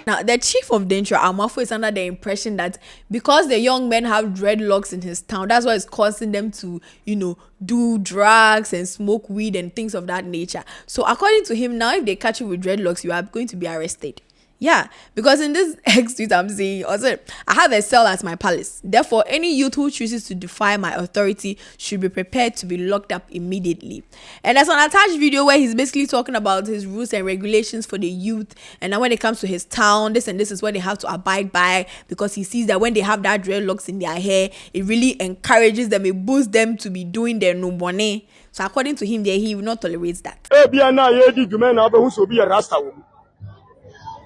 Now, the chief of Denkyira, Amafo, is under the impression that because the young men have dreadlocks in his town, that's why it's causing them to, do drugs and smoke weed and things of that nature. So according to him, now if they catch you with dreadlocks, you are going to be arrested. Yeah, because in this X tweet I'm saying, also, I have a cell at my palace. Therefore, any youth who chooses to defy my authority should be prepared to be locked up immediately. And there's an attached video where he's basically talking about his rules and regulations for the youth. And then when it comes to his town, this and this is what they have to abide by, because he sees that when they have that dreadlocks in their hair, it really encourages them, it boosts them to be doing their nubone. So according to him, he will not tolerate that.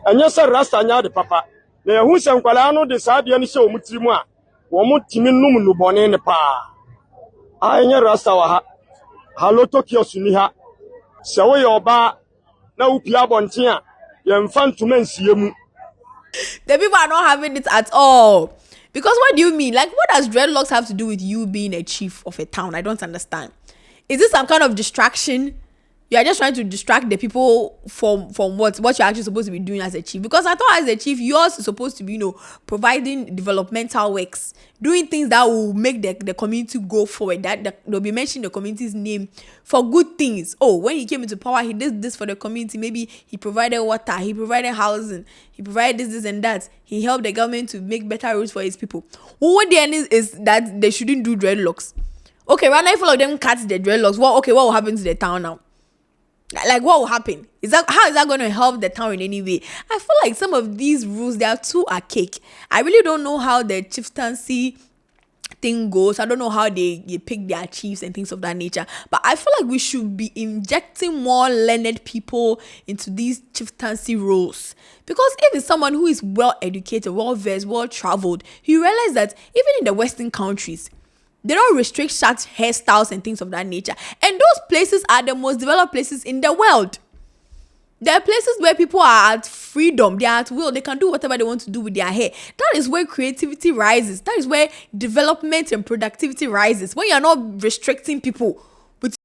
And yes, sir, Rasta nya de papa. Na ehu se nkwala no de saa de ne hye omutiri mu a, wo mo timi num no bone ne pa. Anya Rasta wa ha. Halo Tokyo suni ha. Se wo ye oba na wo pia bonten a, ye mfa ntuma nsie mu. The people are not having it at all. Because what do you mean? Like, what does dreadlocks have to do with you being a chief of a town? I don't understand. Is this some kind of distraction? You are just trying to distract the people from what you're actually supposed to be doing as a chief. Because I thought as a chief, yours is supposed to be, providing developmental works, doing things that will make the community go forward, that they'll be mentioning the community's name for good things. Oh, when he came into power, he did this for the community. Maybe he provided water, he provided housing, he provided this and that. He helped the government to make better roads for his people. Well, what then is that they shouldn't do dreadlocks. Okay, right now, if all of them cut the dreadlocks, what will happen to the town now? Like, what will happen? How is that going to help the town in any way? I feel like some of these rules, they are too archaic. I really don't know how the chieftaincy thing goes. I don't know how they pick their chiefs and things of that nature. But I feel like we should be injecting more learned people into these chieftaincy roles. Because if it's someone who is well educated, well versed, well traveled, you realize that even in the Western countries, they don't restrict such hairstyles and things of that nature. And those places are the most developed places in the world. There are places where people are at freedom, they are at will, they can do whatever they want to do with their hair. That is where creativity rises. That is where development and productivity rises. When you're not restricting people with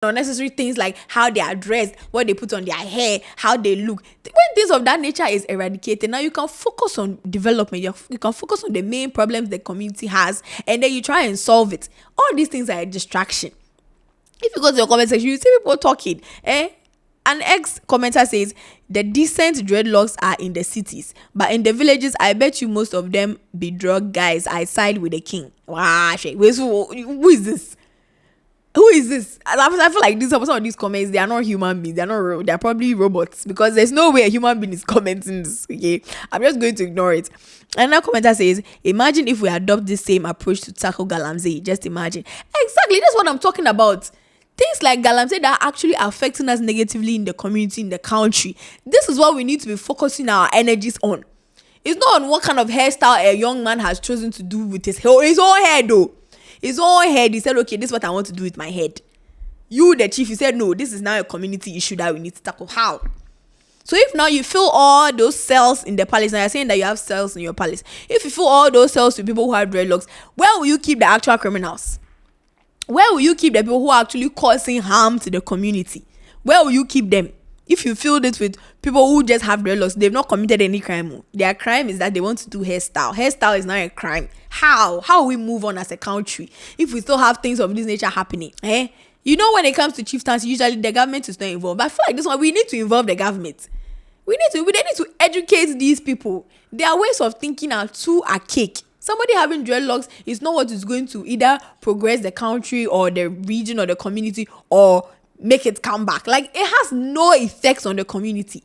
unnecessary things like how they are dressed, what they put on their hair, how they look. When things of that nature is eradicated, now you can focus on development. You can focus on the main problems the community has, and then you try and solve it. All these things are a distraction. If you go to your comment section, you see people talking. An ex-commenter says, the decent dreadlocks are in the cities, but in the villages, I bet you most of them be drug guys. I side with the king. Wow, who is this? Who is this? I feel like some of these comments, they are not human beings. They are not real. They are probably robots, because there's no way a human being is commenting this. Okay, I'm just going to ignore it. Another commenter says, imagine if we adopt this same approach to tackle galamsey. Just imagine. Exactly, that's what I'm talking about. Things like galamsey that are actually affecting us negatively in the community, in the country. This is what we need to be focusing our energies on. It's not on what kind of hairstyle a young man has chosen to do with his own hair, though. His own head, he said, okay, this is what I want to do with my head. You, the chief, you said, no, this is now a community issue that we need to tackle. How? So if now you fill all those cells in the palace, and you're saying that you have cells in your palace, if you fill all those cells with people who have dreadlocks, where will you keep the actual criminals? Where will you keep the people who are actually causing harm to the community? Where will you keep them? If you fill it with people who just have dreadlocks, they've not committed any crime. Their crime is that they want to do hairstyle. Hairstyle is not a crime. How will we move on as a country if we still have things of this nature happening? You know, when it comes to chieftains, usually the government is not involved. But I feel like this one, we need to involve the government. They need to educate these people. Their ways of thinking are too archaic. Somebody having dreadlocks is not what is going to either progress the country or the region or the community or make it come back. Like, it has no effects on the community.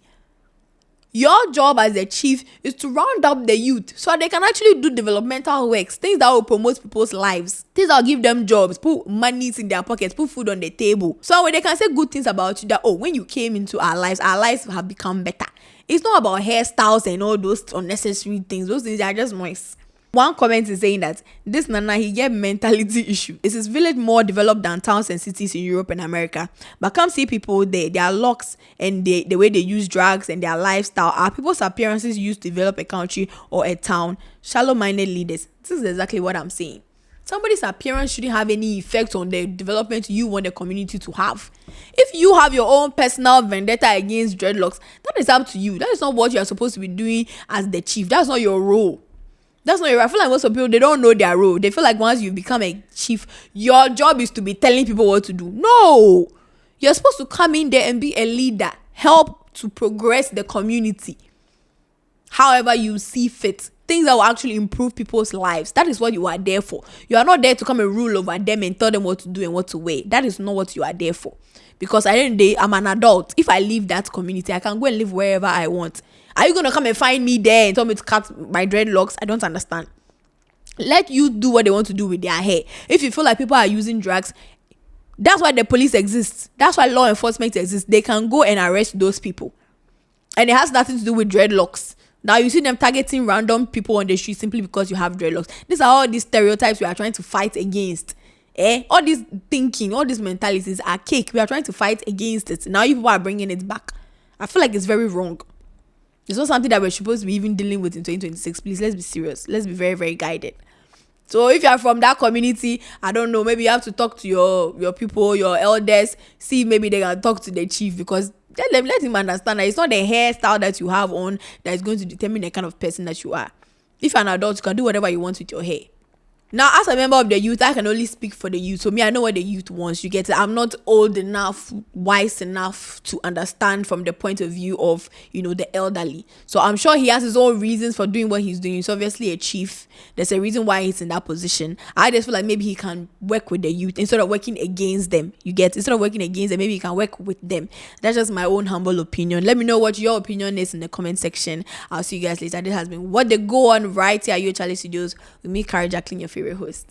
Your job as a chief is to round up the youth so they can actually do developmental works, things that will promote people's lives, things that will give them jobs, put money in their pockets, put food on the table. So when they can say good things about you, that, oh, when you came into our lives have become better. It's not about hairstyles and all those unnecessary things. Those things are just noise. One comment is saying that this Nana, he get mentality issue. Is his village more developed than towns and cities in Europe and America? But come see people there, their looks and the way they use drugs and their lifestyle. Are people's appearances used to develop a country or a town? Shallow-minded leaders. This is exactly what I'm saying. Somebody's appearance shouldn't have any effect on the development you want the community to have. If you have your own personal vendetta against dreadlocks, that is up to you. That is not what you are supposed to be doing as the chief. That's not your role. That's not your role. I feel like most of people, they don't know their role. They feel like once you become a chief, your job is to be telling people what to do. No! You're supposed to come in there and be a leader. Help to progress the community. However you see fit. Things that will actually improve people's lives. That is what you are there for. You are not there to come and rule over them and tell them what to do and what to wear. That is not what you are there for. Because at the end of the day, I'm an adult. If I leave that community, I can go and live wherever I want. Are you going to come and find me there and tell me to cut my dreadlocks? I don't understand. Let you do what they want to do with their hair. If you feel like people are using drugs, that's why the police exists. That's why law enforcement exists. They can go and arrest those people. And it has nothing to do with dreadlocks. Now you see them targeting random people on the street simply because you have dreadlocks. These are all these stereotypes we are trying to fight against. All this thinking, all these mentalities are cake. We are trying to fight against it. Now you people are bringing it back. I feel like it's very wrong. It's not something that we're supposed to be even dealing with in 2026. Please, let's be serious. Let's be very, very guided. So if you are from that community, I don't know, maybe you have to talk to your people, your elders, see maybe they can talk to the chief, because let him understand that it's not the hairstyle that you have on that is going to determine the kind of person that you are. If you're an adult, you can do whatever you want with your hair. Now, as a member of the youth, I can only speak for the youth. So me, I know what the youth wants. You get it? I'm not old enough, wise enough to understand from the point of view of, the elderly. So I'm sure he has his own reasons for doing what he's doing. He's obviously a chief. There's a reason why he's in that position. I just feel like maybe he can work with the youth instead of working against them. You get it? Instead of working against them, maybe he can work with them. That's just my own humble opinion. Let me know what your opinion is in the comment section. I'll see you guys later. This has been What They Go On right here at Charlie Studios with me, Cara Jacqueline, your favorite host.